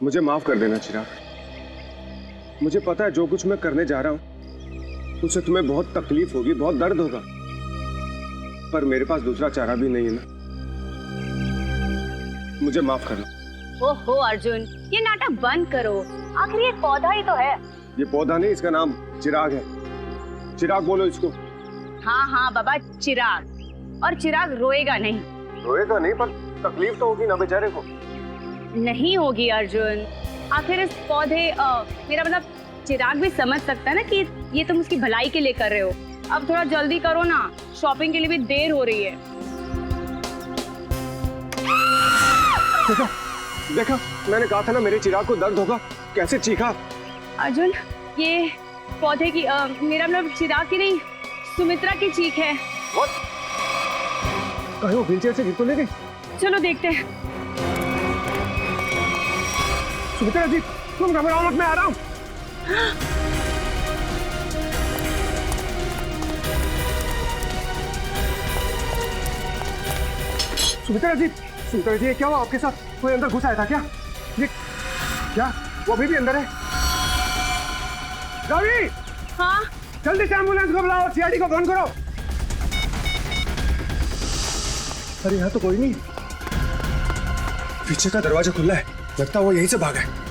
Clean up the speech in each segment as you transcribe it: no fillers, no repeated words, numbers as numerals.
मुझे माफ कर देना चिराग। मुझे पता है जो कुछ मैं करने जा रहा हूं उससे तुम्हें बहुत तकलीफ होगी, बहुत दर्द होगा, पर मेरे पास दूसरा चारा भी नहीं है ना। मुझे माफ करना। ओहो अर्जुन, ये नाटक बंद करो। आखिर ये पौधा ही तो है। ये पौधा नहीं, इसका नाम चिराग है। चिराग बोलो इसको। हाँ हाँ बाबा, चिराग। और चिराग रोएगा नहीं। रोएगा नहीं, पर तकलीफ तो होगी ना बेचारे को। नहीं होगी अर्जुन। आखिर इस पौधे मेरा मतलब चिराग भी समझ सकता है ना कि ये तुम उसकी भलाई के लिए कर रहे हो। अब थोड़ा जल्दी करो ना, शॉपिंग के लिए भी देर हो रही है। देखा देखा, मैंने कहा था ना मेरे चिराग को दर्द होगा। कैसे चीखा। अर्जुन, ये पौधे की मेरा मतलब चिराग की नहीं, सुमित्रा की चीख है। कहीं वो व्हीलचेयर से गिर तो नहीं गई? चलो देखते हैं। सुमित्रा जी, तुम घबराओ मत, मैं आ रहा हूँ। सुमित्रा जी, सुमित्रा जी, ये क्या हुआ आपके साथ? कोई अंदर घुस आया था क्या? ये क्या? वो अभी भी अंदर है? रवि! हाँ? जल्दी से एम्बुलेंस को बुलाओ, सीआईडी को फोन करो। अरे यहाँ तो कोई नहीं। पीछे का दरवाजा खुला है, लगता है वो यहीं से भागा है।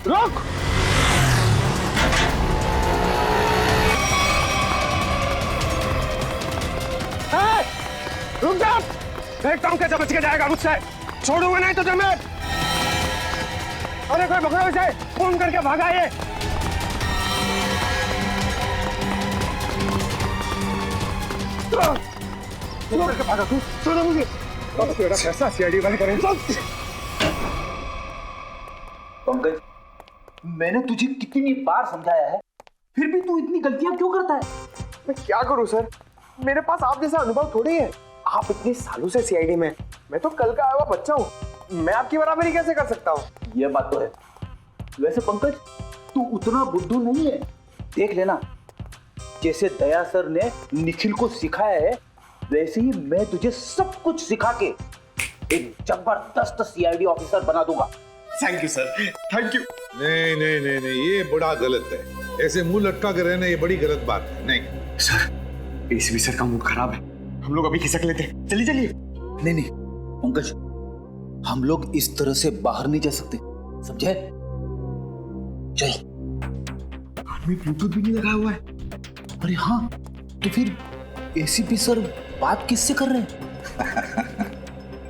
रुक! रुक जा! देखता हूँ कैसे बच के जाएगा मुझसे। छोड़ूंगा नहीं तुझे मैं। अरे कोई पकड़ो इसे, फोन करके भागा ये। करके भागा तू, छोड़ो मुझे। अब तेरा फैसला सीआईडी वाले करेंगे। पंकज, मैंने तुझे कितनी बार समझाया है, फिर भी तू इतनी गलतियां क्यों करता है? मैं क्या करूं सर, मेरे पास आप जैसा अनुभव थोड़ी है। आप इतने सालों से सीआईडी में, मैं तो कल का आया हुआ बच्चा हूँ। मैं आपकी बराबरी कैसे कर सकता हूँ? ये बात तो है। वैसे पंकज, तू उतना बुद्धू नहीं है। देख लेना, जैसे दया सर ने निखिल को सिखाया है, वैसे ही मैं तुझे सब कुछ सिखा के एक जबरदस्त सीआईडी ऑफिसर बना दूंगा। Thank you sir, thank you. नहीं नहीं नहीं नहीं, ये बड़ा गलत है। ऐसे मुंह लटका कर रहना ये बड़ी गलत बात है। नहीं सर, एसीपी सर का मूड खराब है, हम लोग अभी खिसक लेते हैं। चलिए चलिए। नहीं नहीं पंकज, हम लोग इस तरह से बाहर नहीं जा सकते, समझे? चल। आदमी ब्लूटूथ भी नहीं लगाया हुआ है। अरे हाँ, तो फिर एसीपी सर बात किससे कर रहे हैं?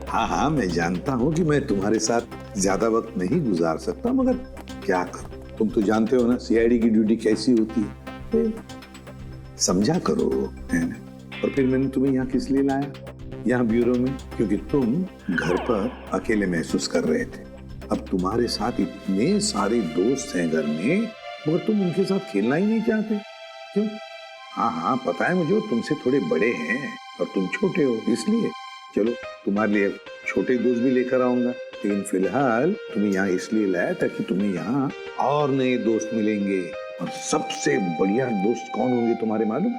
हाँ हाँ, मैं जानता हूँ कि मैं तुम्हारे साथ ज्यादा वक्त नहीं गुजार सकता, मगर क्या करूं? तुम तो जानते हो ना सीआईडी की ड्यूटी कैसी होती है। समझा करो, है ना? और फिर मैंने तुम्हें यहाँ किस लिए लाया, यहाँ ब्यूरो में? क्योंकि तुम घर पर अकेले महसूस कर रहे थे। अब तुम्हारे साथ इतने सारे दोस्त हैं घर में, मगर तुम उनके साथ खेलना ही नहीं चाहते। क्यों? हाँ हाँ पता है मुझे, तुमसे थोड़े बड़े हैं और तुम छोटे हो, इसलिए। चलो तुम्हारे लिए छोटे दोस्त भी लेकर आऊंगा, लेकिन फिलहाल तुम्हें यहाँ इसलिए लाया ताकि तुम्हें यहाँ और नए दोस्त मिलेंगे। और सबसे बढ़िया दोस्त कौन होंगे तुम्हारे मालूम?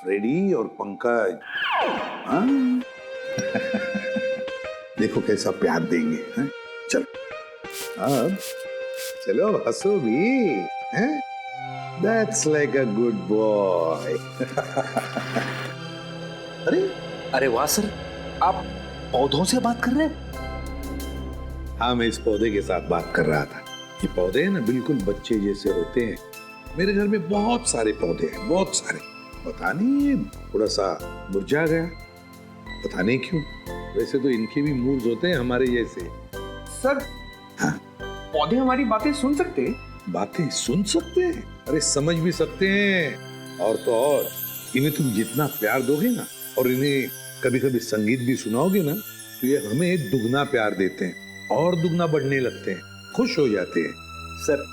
फ्रेडी और पंकज। हाँ देखो कैसा प्यार देंगे। हैं? चलो अब चलो हंसो भी, हैं? That's like a good boy. अरे वाह सर, आप पौधों से बात कर रहे हैं? हाँ, मैं इस पौधे के साथ बात कर रहा था। ये पौधे हैं ना, बिल्कुल बच्चे जैसे होते हैं। मेरे घर में बहुत सारे पौधे हैं, बहुत सारे। पता नहीं ये थोड़ा सा मुरझा गया, पता नहीं क्यों। वैसे तो इनके भी मूड्स होते हैं हमारे जैसे। सर, हाँ? पौधे हमारी बातें सुन सकते हैं? बातें सुन सकते हैं? अरे समझ भी सकते हैं। और तो और इन्हें तुम जितना प्यार दोगे ना, और इन्हें कभी कभी संगीत भी सुनाओगे ना, तो ये हमें दुगना प्यार देते हैं और दुगना बढ़ने लगते हैं, खुश हो जाते हैं। सर,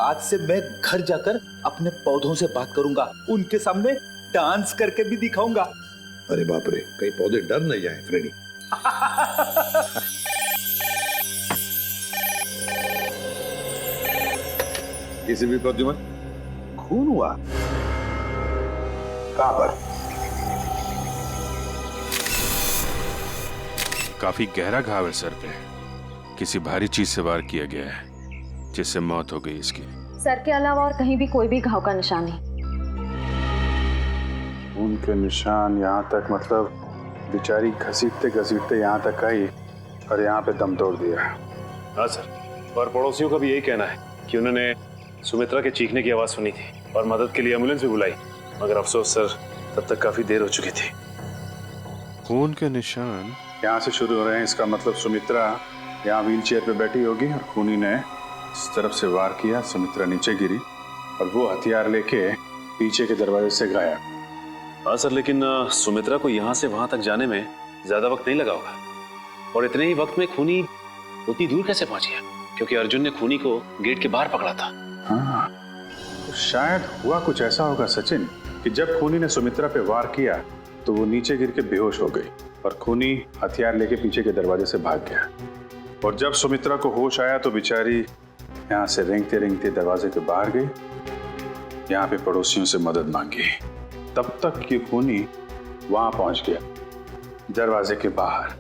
आज से मैं घर जाकर अपने पौधों से बात करूंगा, उनके सामने डांस करके भी दिखाऊंगा। अरे बाप रे, कहीं पौधे डर न जाएं फ्रेडी। किसी भी प्रद्युमन, खून हुआ? कहां पर? काफी गहरा घाव है सर पे। किसी भारी चीज से वार किया गया है, जिससे मौत हो गई इसकी। सर के अलावा और कहीं भी कोई भी घाव का निशान नहीं। उनके निशान यहाँ तक, मतलब बेचारी घसीटते घसीटते यहाँ तक आई और यहाँ पे दम तोड़ दिया। हाँ सर, और पड़ोसियों का भी यही कहना है कि उन्होंने सुमित्रा के चीखने की आवाज़ सुनी थी और मदद के लिए एम्बुलेंस भी बुलाई, मगर अफसोस सर तब तक काफ़ी देर हो चुकी थी। खून के निशान यहाँ से शुरू हो रहे हैं, इसका मतलब सुमित्रा यहाँ व्हीलचेयर पे बैठी होगी और खूनी ने इस तरफ से वार किया, सुमित्रा नीचे गिरी और वो हथियार लेके पीछे के दरवाजे से गायब। हाँ सर, लेकिन सुमित्रा को यहाँ से वहाँ तक जाने में ज़्यादा वक्त नहीं लगा होगा, और इतने ही वक्त में खूनी उतनी दूर कैसे पहुँच गया? क्योंकि अर्जुन ने खूनी को गेट के बाहर पकड़ा था। हाँ, तो शायद हुआ कुछ ऐसा होगा सचिन कि जब खूनी ने सुमित्रा पे वार किया तो वो नीचे गिर के बेहोश हो गई और खूनी हथियार लेके पीछे के दरवाजे से भाग गया। और जब सुमित्रा को होश आया तो बेचारी यहाँ से रेंगते रेंगते दरवाजे के बाहर गई, यहाँ पे पड़ोसियों से मदद मांगी। तब तक कि खूनी वहां पहुंच गया, दरवाजे के बाहर।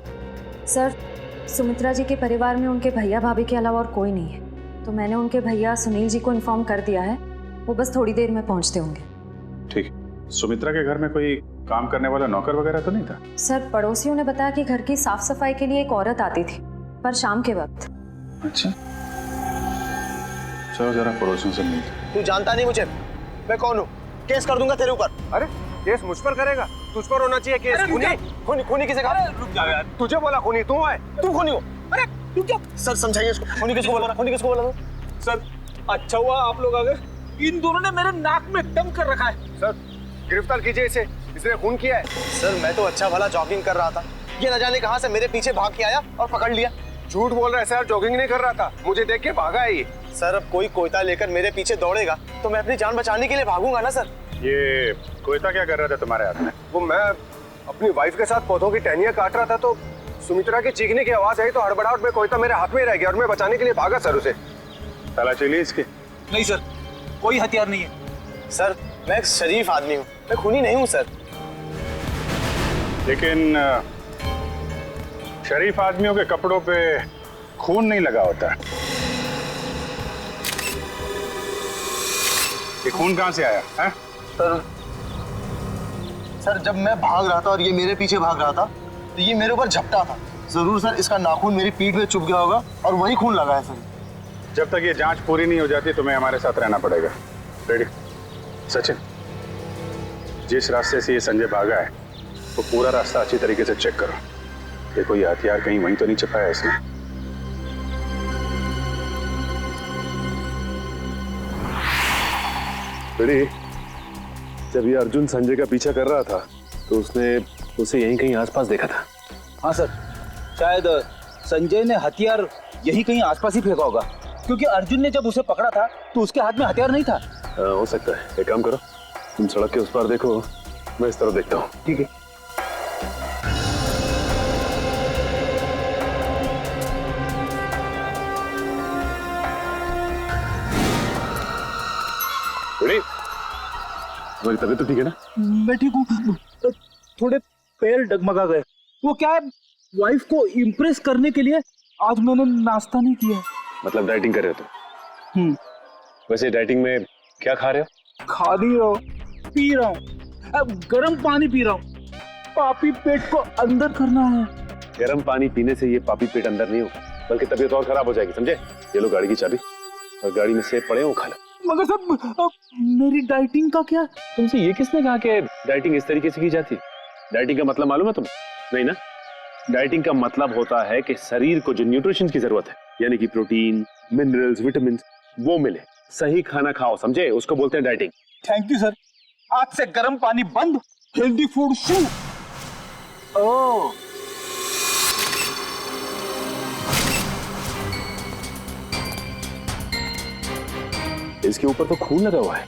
सर, सुमित्रा जी के परिवार में उनके भैया भाभी के अलावा और कोई नहीं है, तो मैंने उनके भैया सुनील जी को इन्फॉर्म कर दिया है, वो बस थोड़ी देर में पहुंचते होंगे। ठीक। सुमित्रा के घर में कोई काम करने वाला नौकर वगैरह तो नहीं था? सर, पड़ोसियों ने बताया कि घर की साफ सफाई के लिए एक औरत आती थी, पर शाम के वक्त। अच्छा, चलो जरा पड़ोसियों से मिल। तू जानता नहीं मुझे, मैं कौन हूँ? केस कर दूंगा तेरे ऊपर। अरे केस मुझ पर करेगा? तुझ पर होना चाहिए केस। खूनी खूनी किसे कहा? रुक जा यार, तुझे बोला खूनी तू है। तू खूनी हो? अरे तू क्या? सर समझाइए इसको। खूनी किसको बोला? खूनी किसको बोला? सर अच्छा हुआ आप लोग आ गए, इन दोनों ने मेरे नाक में दम कर रखा है। सर गिरफ्तार कीजिए इसे, इसने खून किया है। सर मैं तो अच्छा भला जॉगिंग कर रहा था, ये न जाने कहां से मेरे पीछे भाग के आया और पकड़ लिया। झूठ बोल रहा है सर, जॉगिंग नहीं कर रहा था, मुझे देख के भागा है ये। सर अब कोई कोयता लेकर मेरे पीछे दौड़ेगा तो मैं अपनी जान बचाने के लिए भागूंगा ना सर। ये कोयता क्या कर रहा था तुम्हारे हाथ में? वो मैं अपनी वाइफ के साथ पौधों की टहनियां काट रहा था, तो सुमित्रा की चीखने की आवाज आई तो हड़बड़ाहट में कोयता मेरे हाथ में रह गया और मैं बचाने के लिए भागा सर उसे। तलाशी ली इसकी? नहीं सर, कोई हथियार नहीं है। सर मैं एक शरीफ आदमी हूँ, मैं खूनी नहीं हूँ सर। लेकिन शरीफ आदमियों के कपड़ों पे खून नहीं लगा होता। ये खून कहाँ से आया है? सर जब मैं भाग रहा था और ये मेरे पीछे भाग रहा था तो ये मेरे ऊपर झपटा था। जरूर सर इसका नाखून मेरी पीठ में चुभ गया होगा और वही खून लगा है सर। जब तक ये जांच पूरी नहीं हो जाती तुम्हें हमारे साथ रहना पड़ेगा। रेडी? सचिन, जिस रास्ते से ये संजय भागा है वो पूरा रास्ता अच्छी तरीके से चेक करो। देखो ये हथियार कहीं वहीं तो नहीं छिपाया इसने। बेटी, जब ये अर्जुन संजय का पीछा कर रहा था तो उसने उसे यहीं कहीं आसपास देखा था। हाँ सर, शायद संजय ने हथियार यही कहीं आसपास ही फेंका होगा, क्योंकि अर्जुन ने जब उसे पकड़ा था तो उसके हाथ में हथियार नहीं था। हो सकता है। एक काम करो, तुम सड़क के उस पार देखो, मैं इस तरफ देखता हूँ। ठीक है। बेटी, तुम्हारी तबीयत तो ठीक है ना? मैं ठीक हूँ, थोड़े पैर डगमगा गए। वो क्या है, वाइफ को इम्प्रेस करने के लिए आज मैंने नाश्ता नहीं किया। मतलब डाइटिंग कर रहे हो तुम? वैसे डाइटिंग में क्या खा रहे हो? खा नहीं रहा हूँ, पी रहा हूँ। अब गर्म पानी पी रहा हूँ, पापी पेट को अंदर करना है। गर्म पानी पीने से ये पापी पेट अंदर नहीं हो, बल्कि तबीयत और खराब हो जाएगी, समझे? ये लो गाड़ी की चाबी, और गाड़ी में सेब पड़े हो खा लो। मगर सब मेरी डाइटिंग का क्या? तुमसे ये किसने कहा कि डाइटिंग इस तरीके से की जाती है? डाइटिंग का मतलब मालूम है तुम्हें? नहीं ना? डाइटिंग का मतलब होता है कि शरीर को जो न्यूट्रिशन की जरूरत है, यानी कि प्रोटीन, मिनरल्स, विटामिन, वो मिले। सही खाना खाओ, समझे? उसको बोलते हैं डाइटिंग। थैंक यू सर, आज से गर्म पानी बंद, हेल्दी फूड शुरू। ओह, इसके ऊपर तो खून लगा हुआ है,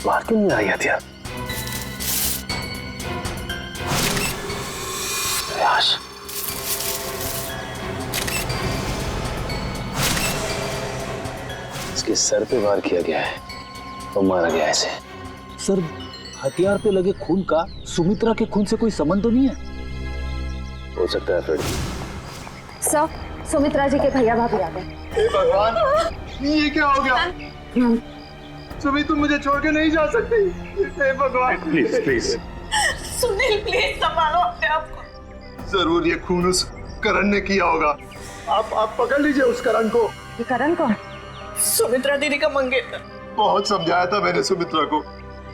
बाहर क्यों नहीं आई हथियार? प्रयास, इसके सर पे वार किया गया है और मारा गया ऐसे। सर, हथियार पे लगे खून का सुमित्रा के खून से कोई संबंध तो नहीं है? हो सकता है फ्रेडी। सर, सुमित्रा जी के भैया भाभी आ गए। हे भगवान, ये क्या हो गया? सुमी, तुम मुझे छोड़ के नहीं जा सकती। हे भगवान, प्लीज प्लीज। सुनील प्लीज संभालो अपने आप को। जरूर ये खून उस करण ने किया होगा। आप पकड़ लीजिए उस करण को। ये करण कौन? सुमित्रा दीदी का मंगेतर। बहुत समझाया था मैंने सुमित्रा को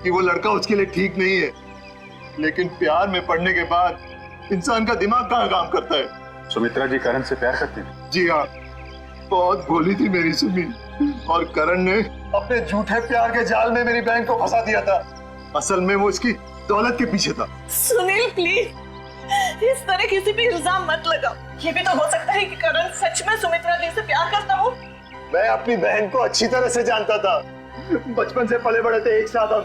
कि वो लड़का उसके लिए ठीक नहीं है, लेकिन प्यार में पड़ने के बाद इंसान का दिमाग कहाँ काम करता है। सुमित्रा जी करण से प्यार करती हैं? जी हाँ, बहुत भोली थी मेरी सुमी, और करण ने अपने झूठे प्यार के जाल में मेरी बहन को फंसा दिया था। असल में वो इसकी दौलत के पीछे था। सुनील प्लीज इस तरह किसी पे इल्जाम मत लगाओ। ये भी तो हो सकता है कि करण सच में सुमित्रा दी से प्यार करता हो। मैं अपनी बहन को अच्छी तरह से जानता था, बचपन से पले बड़े थे एक साथ हम।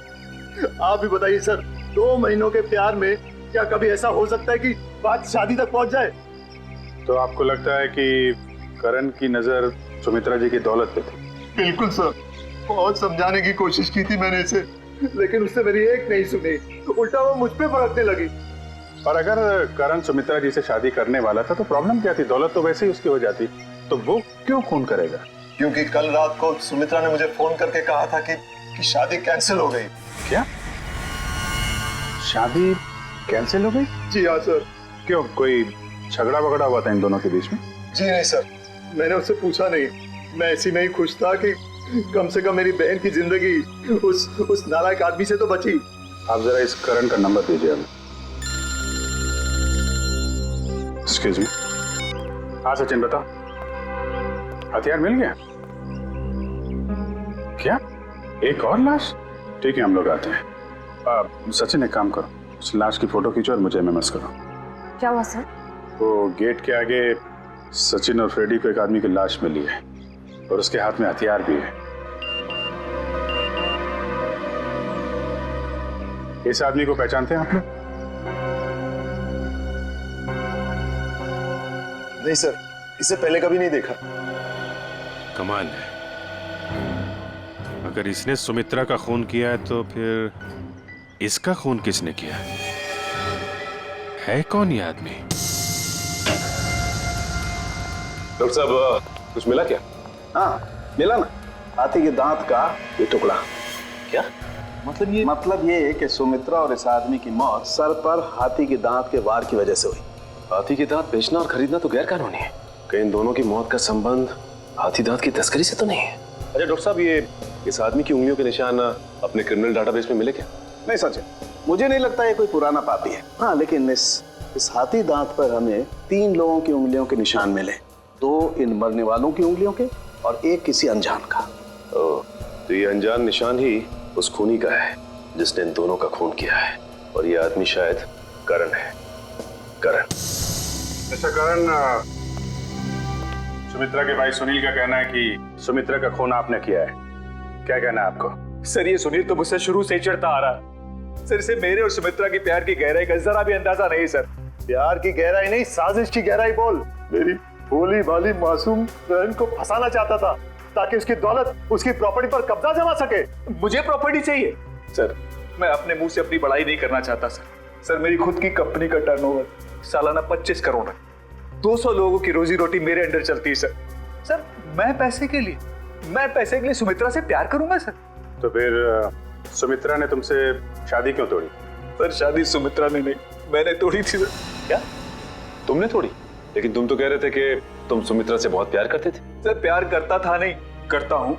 आप भी बताइए सर, 2 महीनों के प्यार में क्या कभी ऐसा हो सकता है कि बात शादी तक पहुंच जाए? तो आपको लगता है कि करण की नजर सुमित्रा जी की दौलत पे थी? बिल्कुल सर, बहुत समझाने की कोशिश की थी मैंने इसे, लेकिन उससे मेरी एक नहीं सुनी, उल्टा वो मुझ पे भड़कने लगी। और अगर करण सुमित्रा जी से शादी करने वाला था तो प्रॉब्लम क्या थी? दौलत तो वैसे ही उसकी हो जाती, तो वो क्यों खून करेगा? क्योंकि कल रात को सुमित्रा ने मुझे फोन करके कहा था कि शादी कैंसिल हो गई। क्या? शादी कैंसिल हो गई? जी हाँ सर। क्यों, कोई झगड़ा वगड़ा हुआ था इन दोनों के बीच में? जी नहीं सर, मैंने उससे पूछा नहीं। मैं ऐसी में ही खुश था कि कम से कम मेरी बहन की जिंदगी उस नालायक आदमी से तो बची। आप जरा इस करण का नंबर दीजिए हमें। Excuse me. हाँ सचिन बताओ, हथियार मिल गया? क्या, एक और लाश? ठीक है, हम लोग आते हैं। सचिन एक काम करो, उस लाश की फोटो खींचो और मुझे एमएमएस करो। क्या हुआ सर? वो गेट के आगे सचिन और फ्रेडी को एक आदमी की लाश मिली है और उसके हाथ में हथियार भी है। इस आदमी को पहचानते हैं आप लोग? नहीं सर, इसे पहले कभी नहीं देखा। कमाल है, अगर इसने सुमित्रा का खून किया है तो फिर इसका खून किसने किया है कौन ये आदमी? डॉक्टर साहब, कुछ मिला क्या? हाँ मिला ना, हाथी के दांत का ये टुकड़ा। क्या मतलब ये है कि सुमित्रा और इस आदमी की मौत सर पर हाथी के दांत के वार की वजह से हुई। हाथी के दांत बेचना और खरीदना तो गैर कानूनी है। कहीं इन दोनों की मौत का संबंध हाथी दांत की तस्करी से तो नहीं है? अच्छा डॉक्टर साहब, ये इस आदमी की उंगलियों के निशान अपने क्रिमिनल डाटाबेस में मिले क्या? नहीं सच है, मुझे नहीं लगता ये कोई पुराना पापी है। हाँ, लेकिन इस हाथी दांत पर हमें 3 लोगों की उंगलियों के निशान मिले, 2 इन मरने वालों की उंगलियों के और 1 किसी अनजान का। ओह, तो ये अनजान निशान ही उस खूनी का है जिसने इन दोनों का खून किया है, और ये आदमी शायद करण है। करण। अच्छा करण, सुमित्रा के भाई सुनील का कहना है कि सुमित्रा का खून आपने किया है, क्या कहना है आपको? सर ये सुनील तो मुझसे शुरू से ही चिढ़ता आ रहा। सर इसे मेरे और सुमित्रा की प्यार की गहराई का जरा भी अंदाजा नहीं सर। प्यार की गहराई नहीं, साजिश की गहराई बोल। मेरी भोली भाली मासूम बहन को फंसाना चाहता था ताकि उसकी दौलत, उसकी प्रॉपर्टी पर कब्जा जमा सके। मुझे प्रॉपर्टी चाहिए सर, मैं अपने मुंह से अपनी बड़ाई नहीं करना चाहता सर। सर मेरी खुद की कंपनी का टर्नओवर सालाना 25 करोड़ है, 200 लोगों की रोजी रोटी मेरे अंडर चलती है सर। सर मैं पैसे के लिए सुमित्रा से प्यार करूंगा सर? तो फिर सुमित्रा ने तुमसे शादी क्यों तोड़ी? सर शादी सुमित्रा ने नहीं, मैंने तोड़ी थी सर। क्या तुमने तोड़ी? लेकिन तुम तो कह रहे थे कि तुम सुमित्रा से बहुत प्यार करते थे। सर प्यार करता था नहीं, करता हूँ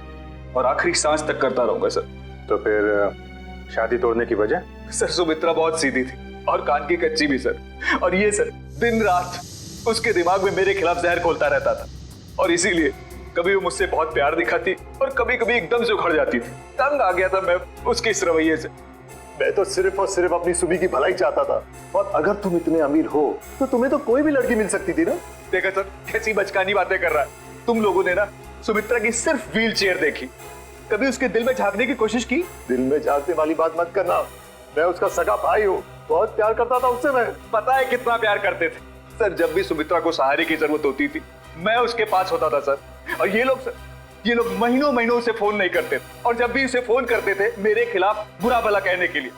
और आखिरी सांस तक करता रहूंगा सर। तो फिर शादी तोड़ने की वजह? सर सुमित्रा बहुत सीधी थी और कान की कच्ची भी सर, और ये सर दिन रात उसके दिमाग में मेरे खिलाफ जहर घोलता रहता था, और इसीलिए कभी वो मुझसे बहुत प्यार दिखाती और कभी कभी एकदम से उखड़ जाती थी। तंग आ गया था मैं उसके इस रवैये से। मैं तो सिर्फ और सिर्फ अपनी सुमी की भलाई चाहता था, और अगर तुम इतने अमीर हो तो तुम्हें तो कोई भी लड़की मिल सकती थी ना। देखा सर कैसी बचकानी बातें कर रहा है। तुम लोगों ने ना सुमित्रा की सिर्फ व्हील चेयर देखी, कभी उसके दिल में झांकने की कोशिश की? दिल में झांकने वाली बात मत करना, मैं उसका सगा भाई हूँ, बहुत प्यार करता था उससे। मैं पता है कितना प्यार करते थे सर। जब भी सुमित्रा को सहारे की जरूरत होती थी मैं उसके पास होता था सर। और ये लोग महीनों महीनों से फोन नहीं करते थे, और जब भी उसे फोन करते थे मेरे खिलाफ बुरा भला कहने के लिए।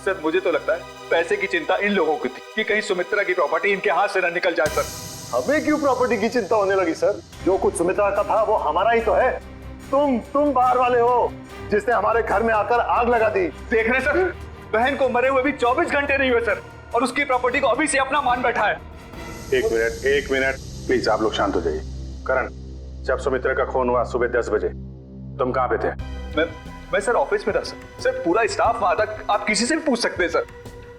सर मुझे तो लगता है पैसे की चिंता इन लोगों की थी कि कहीं सुमित्रा की प्रॉपर्टी इनके हाथ से ना निकल जाए सर। हमें क्यों प्रॉपर्टी की चिंता होने लगी सर? जो कुछ सुमित्रा का था वो हमारा ही तो है। तुम बाहर वाले हो जिसने हमारे घर में आकर आग लगा दी। देख रहे सर, बहन को मरे हुए भी 24 घंटे नहीं हुए सर, और उसकी प्रॉपर्टी को अभी से अपना मान बैठा है। एक मिनट प्लीज, आप लोग शांत हो जाइए। करण, जब सुमित्रा का खून हुआ सुबह 10 बजे तुम कहाँ पे थे? मैं सर ऑफिस में था सर। सर पूरा स्टाफ वहां था, आप किसी से भी पूछ सकते हैं सर।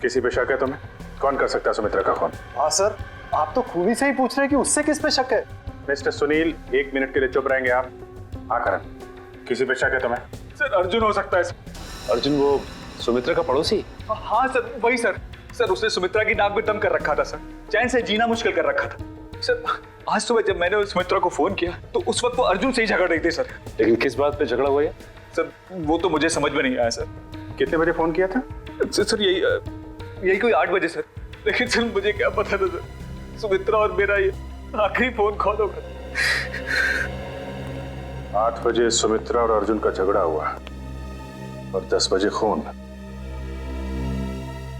किसी पे शक है तुम्हें? कौन कर सकता है सुमित्रा का खून? हाँ सर, आप तो खूनी से ही पूछ रहे हैं कि उससे किस पे शक है। मिस्टर सुनील, 1 मिनट के लिए चुप रहेंगे आप? हाँ करण, किसी पे शक है तुम्हें? सर अर्जुन हो सकता है सर। अर्जुन वो सुमित्रा का पड़ोसी? हाँ सर, वही सर। सर उसने सुमित्रा की नाक में दम कर रखा था सर, चैन से जीना मुश्किल कर रखा था सर। आज सुबह जब मैंने सुमित्रा को फोन किया तो उस वक्त वो अर्जुन से ही झगड़ रही थी सर। लेकिन किस बात पे झगड़ा हुआ है सर? वो तो मुझे समझ में नहीं आया सर। कितने बजे फोन किया था? सर यही कोई 8 बजे सर। लेकिन सर मुझे क्या पता था सर, सुमित्रा और मेरा ये आखिरी फोन कॉल होगा। 8 बजे सुमित्रा और अर्जुन का झगड़ा हुआ और 10 बजे खून।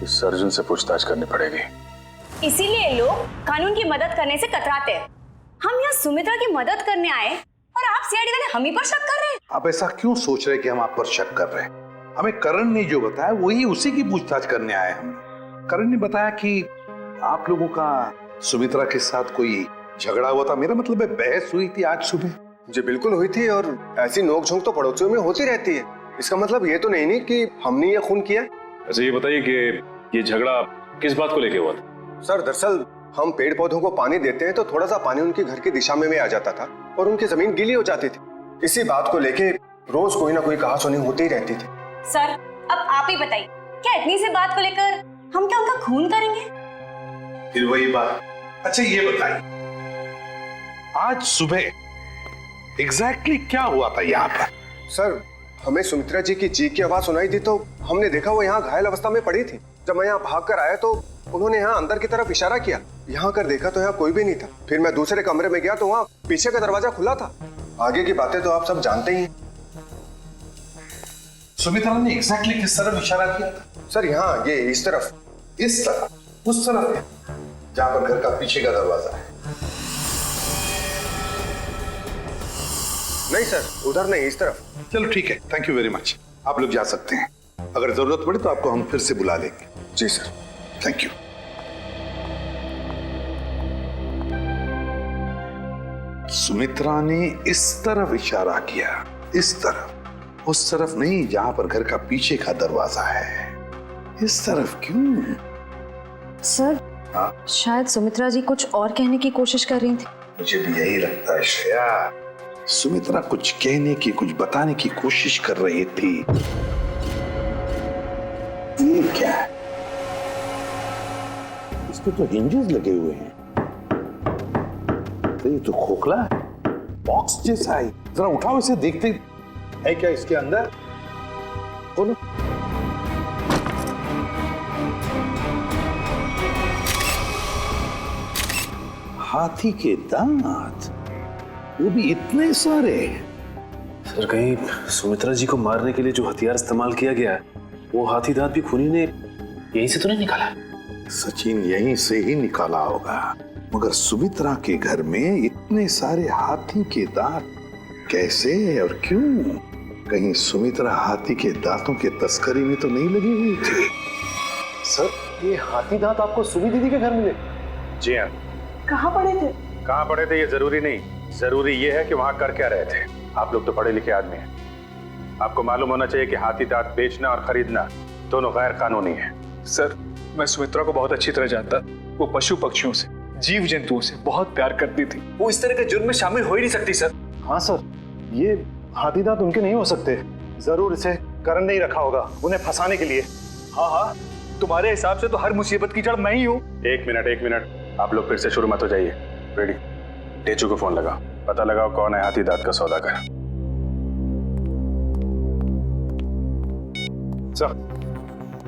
इस अर्जुन से पूछताछ करनी पड़ेगी। इसीलिए लोग कानून की मदद करने से कतराते हैं। हम यहाँ सुमित्रा की मदद करने आए और आप सीआईडी वाले हम ही पर शक कर रहे हैं। आप ऐसा क्यों सोच रहे हैं कि हम आप पर शक कर रहे हैं? हमें करण ने जो बताया वही उसी की पूछताछ करने आए हम। करण ने बताया कि आप लोगों का सुमित्रा के साथ कोई झगड़ा हुआ था। मेरा मतलब है बहस हुई थी आज सुबह। जी बिल्कुल हुई थी, और ऐसी नोकझोंक तो पड़ोसियों में होती रहती है। इसका मतलब ये तो नहीं कि हमने ये खून किया। अच्छा ये बताइए कि ये झगड़ा किस बात को लेके हुआ था? सर दरअसल हम पेड़ पौधों को पानी देते हैं तो थोड़ा सा पानी उनके घर की दिशा में आ जाता था और उनकी जमीन गीली हो जाती थी। इसी बात को लेके रोज कोई ना कोई कहासुनी होती ही रहती थी। सर अब आप ही बताइए, क्या इतनी सी बात को लेकर हम क्या उनका खून करेंगे? फिर वही बात। अच्छा ये बताइए, आज सुबह एग्जैक्टली क्या हुआ था यहाँ पर? सर हमें सुमित्रा जी की चीख की आवाज सुनाई दी तो हमने देखा वो यहाँ घायल अवस्था में पड़ी थी। जब मैं यहाँ भाग कर आया तो उन्होंने यहाँ अंदर की तरफ इशारा किया। यहाँ कर देखा तो यहाँ कोई भी नहीं था। फिर मैं दूसरे कमरे में गया तो वहाँ पीछे का दरवाजा खुला था। आगे की बातें तो आप सब जानते ही हैं। सुमित्रा ने एग्जैक्टली किस तरफ इशारा किया था? सर यहाँ ये इस तरफ। इस तरफ? उस तरफ है जहाँ पर घर का पीछे का दरवाजा है? नहीं सर, उधर नहीं, इस तरफ। चलो ठीक है, थैंक यू वेरी मच। आप लोग जा सकते हैं। अगर जरूरत पड़े तो आपको हम फिर से बुला लेंगे। जी सर। Thank you. सुमित्रा ने इस तरफ इशारा किया, इस तरफ, उस तरफ नहीं जहां पर घर का पीछे का दरवाजा है। इस तरफ क्यों? सर शायद सुमित्रा जी कुछ और कहने की कोशिश कर रही थी। मुझे भी यही लगता है श्रेया। सुमित्रा कुछ कहने की, कुछ बताने की कोशिश कर रही थी। ये क्या है? इसके तो हिंजेस लगे हुए हैं। तो ये तो खोखला है, बॉक्स जैसा है। जरा उठाओ इसे, देखते है क्या इसके अंदर। खोलो। हाथी के दांत, वो भी इतने सारे। सर कहीं सुमित्रा जी को मारने के लिए जो हथियार इस्तेमाल किया गया है वो हाथी दांत भी खूनी ने यहीं से तो नहीं निकाला? सचिन यहीं से ही निकाला होगा, मगर सुमित्रा के घर में इतने सारे हाथी के दांत कैसे और क्यों? कहीं सुमित्रा हाथी के दांतों के तस्करी में तो नहीं लगी हुई थी? सर ये हाथी दांत आपको सुमी दीदी के घर मिले? जी हाँ। कहाँ पड़े थे? कहाँ पड़े थे ये जरूरी नहीं, जरूरी ये है कि वहां कर क्या रहे थे। आप लोग तो पढ़े लिखे आदमी हैं, आपको मालूम होना चाहिए कि हाथी दांत बेचना और खरीदना दोनों गैर कानूनी है। सर मैं सुमित्रा को बहुत अच्छी तरह जानता। वो पशु पक्षियों से, जीव जंतुओं से बहुत प्यार करती थी। वो इस तरह के जुर्म में शामिल हो ही नहीं सकती सर। हाँ सर, ये हाथी दांत उनके नहीं हो सकते। जरूर इसे करण ने ही रखा होगा उन्हें फंसाने के लिए। हाँ हाँ, तुम्हारे हिसाब से तो हर मुसीबत की जड़ मैं ही हूँ। एक मिनट, आप लोग फिर से शुरू मत हो जाइए। रेडी, टेचू को फोन लगाओ, पता लगाओ कौन है हाथी दांत का सौदागर। सर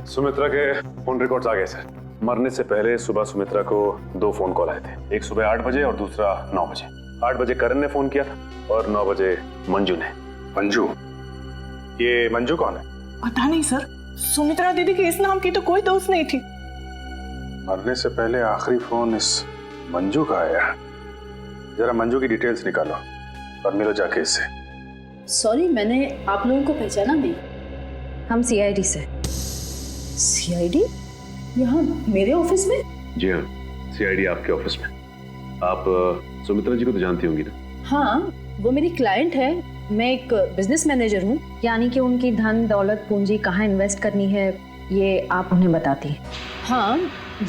सुमित्रा के फोन रिकॉर्ड्स आ गए सर। मरने से पहले सुबह सुमित्रा को 2 फोन कॉल आए थे, एक सुबह 8 बजे और दूसरा 9 बजे। 8 बजे करण ने फोन किया था और 9 बजे मंजू ने। मंजू? ये मंजू कौन है? पता नहीं सर, सुमित्रा दीदी की इस नाम की तो कोई दोस्त नहीं थी। मरने से पहले आखिरी फोन इस मंजू का आया। जरा मंजू की डिटेल्स निकालो और मिलो जाके इससे। सॉरी, मैंने आप लोगों को पहचाना नहीं। हम सीआईडी से। सीआईडी? यहाँ मेरे ऑफिस में? जी हाँ, सीआईडी आपके ऑफिस में। आप सुमित्रा जी को तो जानती होंगी ना? हाँ, वो मेरी क्लाइंट है। मैं एक बिजनेस मैनेजर हूँ। यानी कि उनकी धन दौलत पूंजी कहाँ इन्वेस्ट करनी है ये आप उन्हें बताती हैं? हाँ,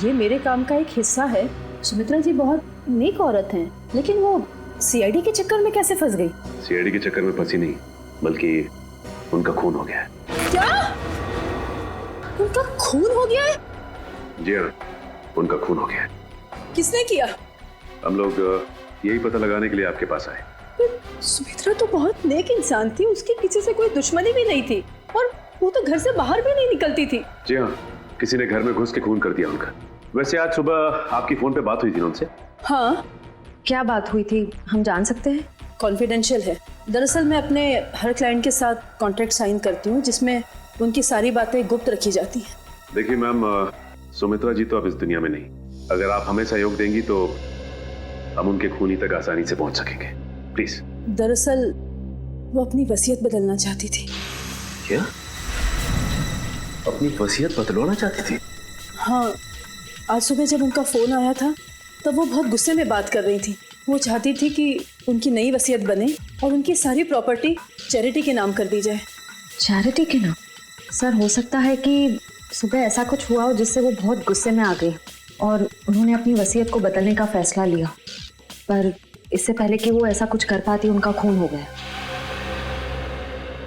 ये मेरे काम का एक हिस्सा है। सुमित्रा जी बहुत नेक औरत हैं, लेकिन वो सीआईडी के चक्कर में कैसे फंस गई? सीआईडी के चक्कर में फंसी नहीं, बल्कि उनका खून हो गया है। क्या? उनका खून हो गया है? जी हाँ, उनका खून हो गया है। किसने किया? हम लोग यही पता लगाने के लिए आपके पास आए। सुमित्रा तो बहुत नेक इंसान थी, उसकी किसी से कोई दुश्मनी भी नहीं थी और वो तो घर से बाहर भी नहीं निकलती थी। जी हाँ, किसी ने घर में घुस के खून कर दिया उनका। वैसे आज सुबह आपकी फोन पे बात हुई थी उनसे? हाँ। क्या बात हुई थी, हम जान सकते हैं? कॉन्फिडेंशियल है। दरअसल मैं अपने हर क्लाइंट के साथ कॉन्ट्रैक्ट साइन करती हूँ जिसमें उनकी सारी बातें गुप्त रखी जाती हैं। देखिए मैम, सुमित्रा जी तो अब इस दुनिया में नहीं। अगर आप हमें सहयोग देंगी तो हम उनके खूनी तक आसानी से पहुंच सकेंगे। प्लीज। दरअसल वो अपनी वसीयत बदलना चाहती थी। क्या? अपनी वसीयत बदलवाना चाहती थी? हाँ, आज सुबह जब उनका फोन आया था तब वो बहुत गुस्से में बात कर रही थी। वो चाहती थी कि उनकी नई वसीयत बने और उनकी सारी प्रॉपर्टी चैरिटी के नाम कर दी जाए। चैरिटी के नाम? सर, हो सकता है कि सुबह ऐसा कुछ हुआ हो जिससे वो बहुत गुस्से में आ गई और उन्होंने अपनी वसीयत को बदलने का फैसला लिया, पर इससे पहले कि वो ऐसा कुछ कर पाती उनका खून हो गया।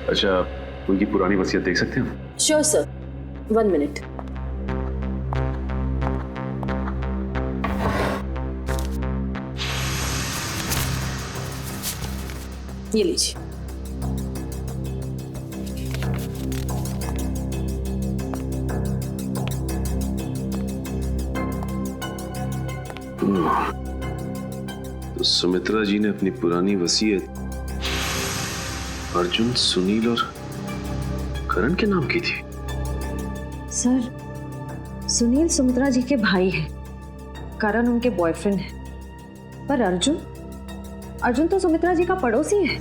अच्छा, उनकी पुरानी वसीयत देख सकते हैं हम? Sure sir, 1 minute. ये लीजिए। तो सुमित्रा जी ने अपनी पुरानी वसीयत अर्जुन, सुनील और करण के नाम की थी। सर, सुनील सुमित्रा जी के भाई हैं, करण उनके बॉयफ्रेंड है, पर अर्जुन तो सुमित्रा जी का पड़ोसी है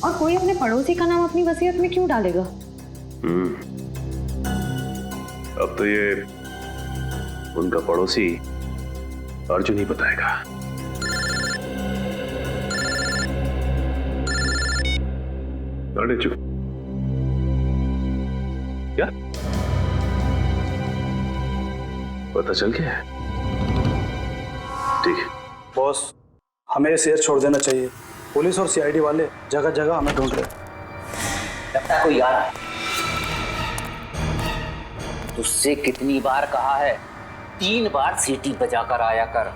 और कोई अपने पड़ोसी का नाम अपनी वसीयत में क्यों डालेगा? अब तो ये उनका पड़ोसी अर्जुन ही बताएगा। अरे चुप। क्या पता चल गया है? ठीक है बॉस, हमें ये शेयर छोड़ देना चाहिए। पुलिस और सीआईडी वाले जगह जगह हमें ढूंढ रहे। लगता है कोई आ रहा है। तुझसे कितनी बार कहा है, 3 बार सीटी बजाकर आया कर।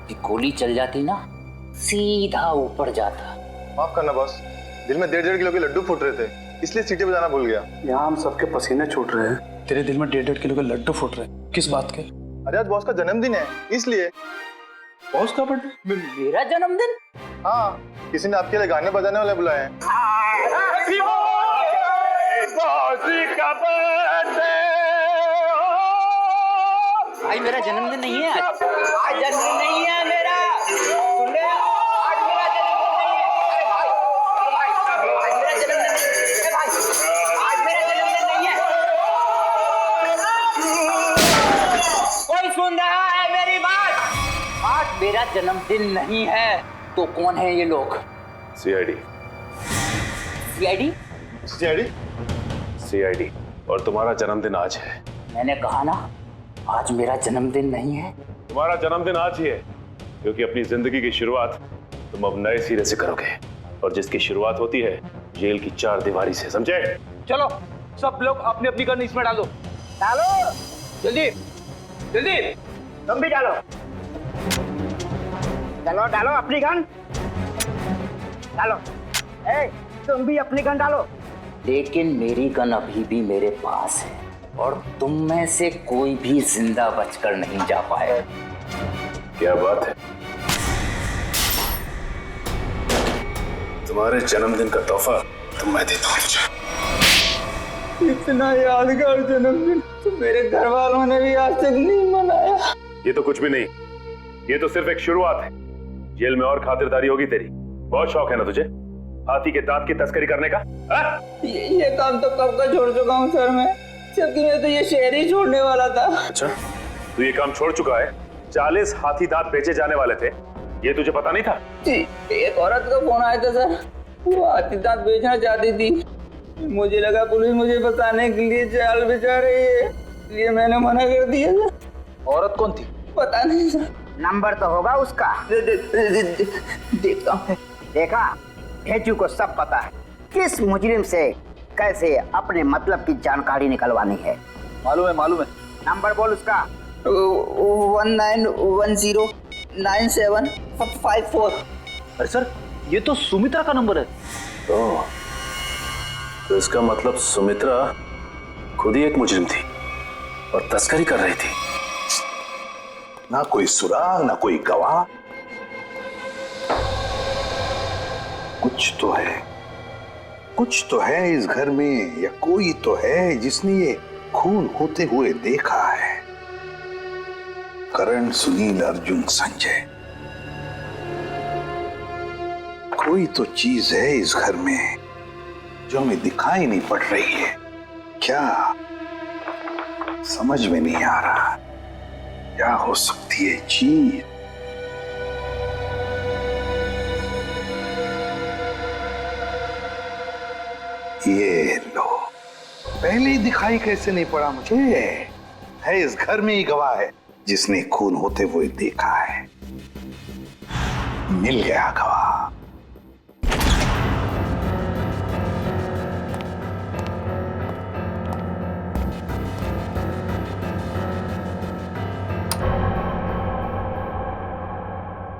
कि गोली चल जाती ना, सीधा ऊपर जाता। माफ करना बॉस, दिल में 1.5 किलो के लड्डू फूट रहे थे, इसलिए सीटी बजाना भूल गया। यहाँ हम सबके पसीने छूट रहे हैं, तेरे दिल में 1.5 किलो के लड्डू फूट रहे हैं। किस बात के? अरे आज बॉस का जन्मदिन है, इसलिए। बॉस का बर्थडे? मेरा जन्मदिन? हाँ, किसी ने आपके लिए गाने बजाने वाले बुलाए हैं। भाई मेरा जन्मदिन नहीं है आज जन्मदिन नहीं है मेरा। सुन रहे हो? आज मेरा जन्मदिन नहीं है। भाई आज मेरा जन्मदिन नहीं है। कोई सुन रहा है मेरी बात? आज मेरा जन्मदिन नहीं है। तो कौन है ये लोग? सीआईडी। सीआईडी? सीआईडी? सीआईडी। और तुम्हारा जन्मदिन आज है। मैंने कहा ना, आज मेरा जन्मदिन नहीं है। तुम्हारा जन्मदिन आज ही है, क्योंकि अपनी जिंदगी की शुरुआत तुम अब नए सिरे से करोगे, और जिसकी शुरुआत होती है जेल की 4 दीवारी से, समझे? चलो सब लोग अपनी अपनी गन इसमें डालो। डालो जल्दी जल्दी। तुम भी डालो। डालो डालो अपनी गन डालो। ए, तुम भी अपनी गन डालो। लेकिन मेरी गन अभी भी मेरे पास है और तुम में से कोई भी जिंदा बचकर नहीं जा पाए। क्या बात है? तुम्हारे जन्मदिन का तोहफा तो मैं देता हूँ। इतना यादगार जन्मदिन तो मेरे घर वालों ने भी आज तक नहीं मनाया। ये तो कुछ भी नहीं, ये तो सिर्फ एक शुरुआत है। जेल में और खातिरदारी होगी तेरी। बहुत शौक है ना तुझे हाथी के दांत की तस्करी करने का? ये काम तो कब का छोड़ चुका हूँ सर मैं, जबकि मैं तो ये शहर ही छोड़ने वाला था। अच्छा, तू ये काम छोड़ चुका है? 40 हाथी दांत बेचे जाने वाले थे, ये तुझे पता नहीं था? जी, एक औरत का फोन आया था सर, वो हाथी दांत बेचना चाहती थी। मुझे लगा पुलिस मुझे बताने के लिए जाल बिछा रही है, इसलिए मैंने मना कर दिया सर। औरत कौन थी? पता नहीं सर। नंबर तो होगा उसका। देखता हूँ। देखा, भेजू को सब पता है किस मुजरिम से कैसे अपने मतलब की जानकारी निकलवानी है। मालूम है, मालूम है। नंबर बोल उसका। 19109754। अरे सर, ये तो सुमित्रा का नंबर है। तो इसका मतलब सुमित्रा खुद ही एक मुजरिम थी और तस्करी कर रही थी। ना कोई सुराग, ना कोई गवाह। कुछ तो है इस घर में, या कोई तो है जिसने ये खून होते हुए देखा है। करण, सुनील, अर्जुन, संजय, कोई तो चीज है इस घर में जो हमें दिखाई नहीं पड़ रही है। क्या समझ में नहीं आ रहा, क्या हो सकती है चीज? ये लो, पहले ही दिखाई कैसे नहीं पड़ा मुझे? है इस घर में ही गवाह है जिसने खून होते हुए देखा है। मिल गया गवाह।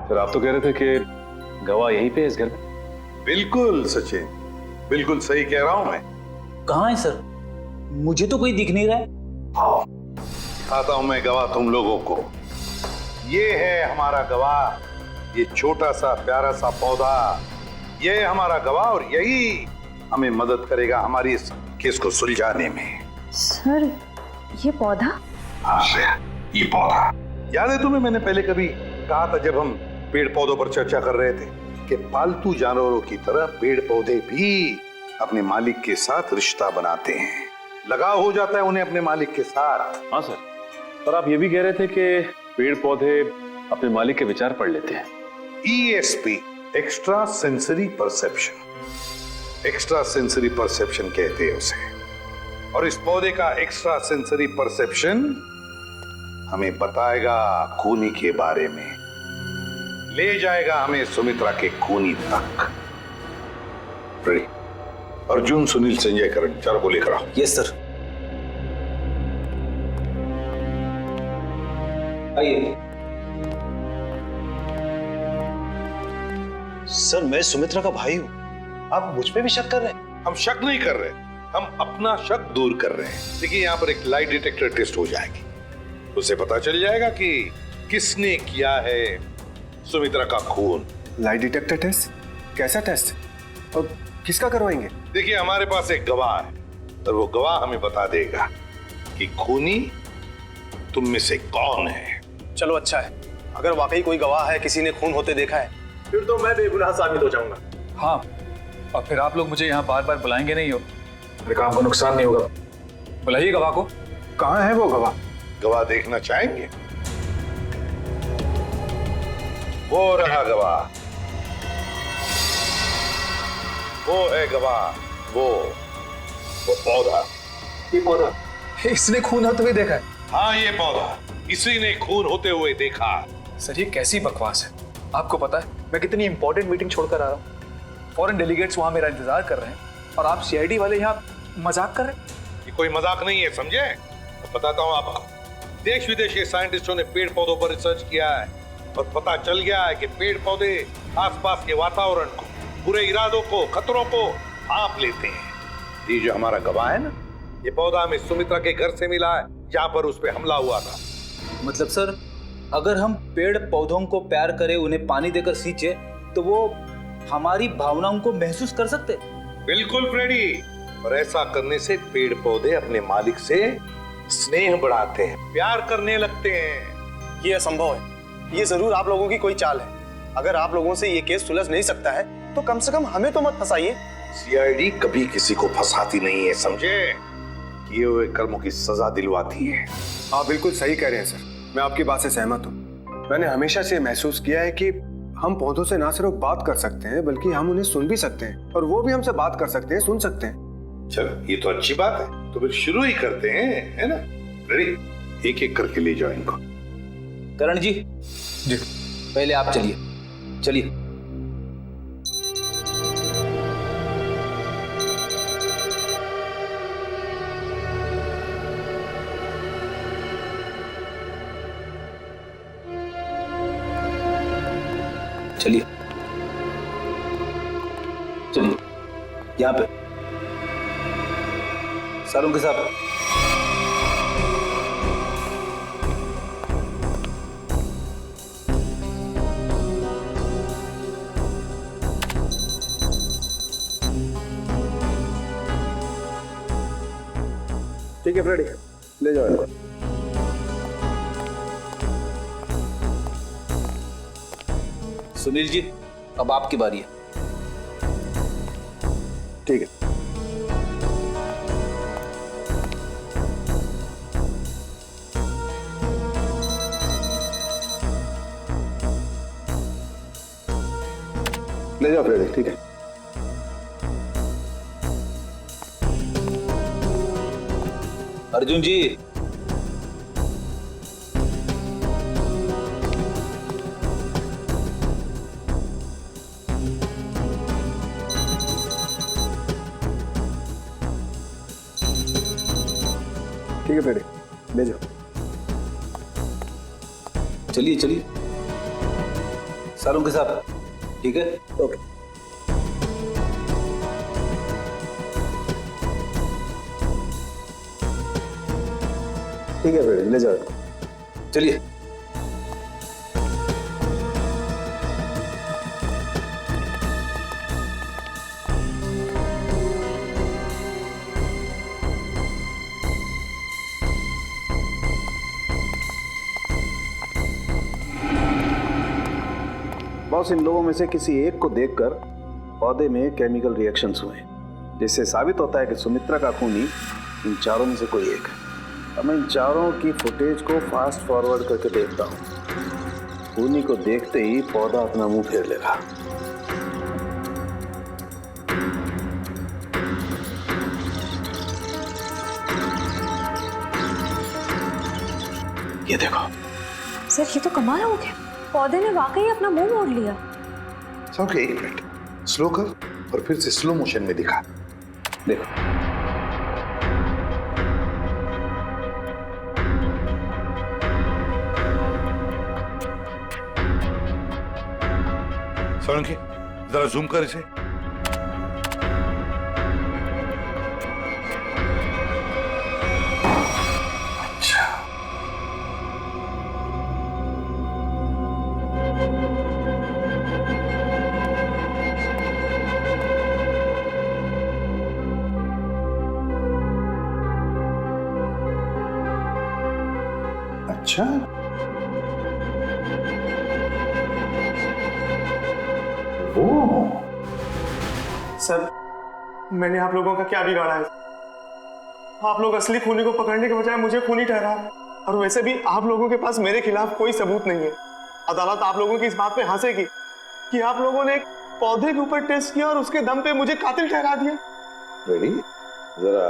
सर, आप तो कह रहे थे कि गवाह यहीं पे है इस घर में। बिल्कुल सचिन, बिल्कुल सही कह रहा हूं मैं। कहाँ है सर? मुझे तो कोई दिख नहीं रहा है। आओ, दिखाता हूं मैं गवाह तुम लोगों को। ये है हमारा गवाह, ये छोटा सा प्यारा सा पौधा, ये है हमारा गवाह और यही हमें मदद करेगा हमारी इस केस को सुलझाने में। सर, ये पौधा? हाँ, ये पौधा याद है तुम्हें? मैंने पहले कभी कहा था जब हम पेड़ पौधों पर चर्चा कर रहे थे कि पालतू जानवरों की तरह पेड़ पौधे भी अपने मालिक के साथ रिश्ता बनाते हैं, लगाव हो जाता है उन्हें अपने मालिक के साथ। हाँ सर, पर आप ये भी कह रहे थे कि पेड़ पौधे अपने मालिक के विचार पढ़ लेते हैं। ESP, extra sensory perception. Extra sensory perception कहते हैं उसे। और इस पौधे का एक्स्ट्रा सेंसरी परसेप्शन हमें बताएगा खूनी के बारे में, ले जाएगा हमें सुमित्रा के खूनी तक। अर्जुन, सुनील, संजय, करण, चारों को लेकर आओ। Yes sir. आइए। सर, मैं सुमित्रा का भाई हूं, आप मुझ पे भी शक कर रहे हैं? हम शक नहीं कर रहे, हम अपना शक दूर कर रहे हैं। देखिए, यहाँ पर एक लाइट डिटेक्टर टेस्ट हो जाएगी, उसे पता चल जाएगा कि किसने किया है सुमित्रा का खून। Light detector test? कैसा टेस्ट और किसका करवाएंगे? देखिए, हमारे पास एक गवाह है और वो गवाह हमें बता देगा कि खूनी तुम में से कौन है। चलो अच्छा है, अगर वाकई कोई गवाह है, किसी ने खून होते देखा है, फिर तो मैं बेगुनाह साबित हो जाऊंगा। हाँ, और फिर आप लोग मुझे यहाँ बार बार बुलाएंगे नहीं हो, मेरे काम को नुकसान नहीं होगा। बुलाइए गवाह को। कहाँ है वो गवाह? गवाह देखना चाहेंगे? वो रहा गवाह, वो है गवाह, वो पौधा। ये पौधा? इसने खून होते हुए देखा है? हाँ, ये पौधा, इसी ने खून होते हुए देखा। सर, ये कैसी बकवास है? आपको पता है मैं कितनी इंपॉर्टेंट मीटिंग छोड़कर आ रहा हूँ, फॉरेन डेलीगेट्स वहां मेरा इंतजार कर रहे हैं और आप CID वाले यहाँ मजाक कर रहे हैं? ये कोई मजाक नहीं है, समझे? तो बताता हूँ आपको। देश विदेश के साइंटिस्टों ने पेड़ पौधों पर रिसर्च किया है और पता चल गया है कि पेड़ पौधे आसपास के वातावरण को, बुरे इरादों को, खतरों को भांप लेते हैं। ये जो हमारा गवाह है ना, ये पौधा हमें सुमित्रा के घर से मिला है जहाँ पर उस पर हमला हुआ था। मतलब सर, अगर हम पेड़ पौधों को प्यार करें, उन्हें पानी देकर सींचे, तो वो हमारी भावनाओं को महसूस कर सकते? बिल्कुल फ्रेडी, और ऐसा करने से पेड़ पौधे अपने मालिक से स्नेह बढ़ाते हैं, प्यार करने लगते हैं। ये असंभव है। ये जरूर आप लोगों की कोई चाल है। अगर आप लोगों से ये केस सुलझ नहीं सकता है तो कम से कम हमें तो मत फंसाइए। सीआईडी कभी किसी को फंसाती नहीं है, समझे? किए हुए कर्मों की सजा दिलवाती है। आप बिल्कुल सही कह रहे हैं सर, मैं आपकी बात से सहमत हूँ। मैंने हमेशा से महसूस किया है कि हम पौधों से ना सिर्फ बात कर सकते हैं बल्कि हम उन्हें सुन भी सकते हैं और वो भी हमसे बात कर सकते हैं, सुन सकते हैं। चलो ये तो अच्छी बात है, तो फिर शुरू ही करते हैं, है ना? रेडी? एक एक करके ले जाओ इनको। करण जी, जी पहले आप चलिए, चलिए। चलिए चलिए, यहाँ पे सारों के साथ। ठीक है फ्रेडी, ले जाओ इनको। सुनील जी, अब आपकी बारी है। ठीक है। ले जाओ फ्रेडी, ठीक है। अर्जुन जी, ठीक है फ्रेडी, ले जाओ। चलिए चलिए, सारों के साथ। ठीक है, ओके। ठीक है फ्रेडी, ले जाओ। चलिए। बॉस, इन लोगों में से किसी एक को देखकर पौधे में केमिकल रिएक्शंस हुए, जिससे साबित होता है कि सुमित्रा का खूनी इन चारों में से कोई एक है। अब मैं इन चारों की फुटेज को फास्ट फॉरवर्ड करके देखता हूँ। खूनी को देखते ही पौधा अपना मुंह फेर लेगा। ये देखो सर, ये तो कमाल हो गया, पौधे ने वाकई अपना मुंह मोड़ लिया। ओके, एक मिनट, स्लो कर और फिर से स्लो मोशन में दिखा। देखो, सोलंकी जरा जूम कर इसे। अच्छा, अच्छा, सर, मैंने आप लोगों का क्या बिगाड़ा है? आप लोग असली खूनी को पकड़ने के बजाय मुझे खूनी ठहरा है। और वैसे भी आप लोगों के पास मेरे खिलाफ कोई सबूत नहीं है। अदालत आप लोगों की इस बात पे हंसेगी कि आप लोगों ने एक पौधे के ऊपर टेस्ट किया और उसके दम पे मुझे कातिल ठहरा दिया। रेडी? जरा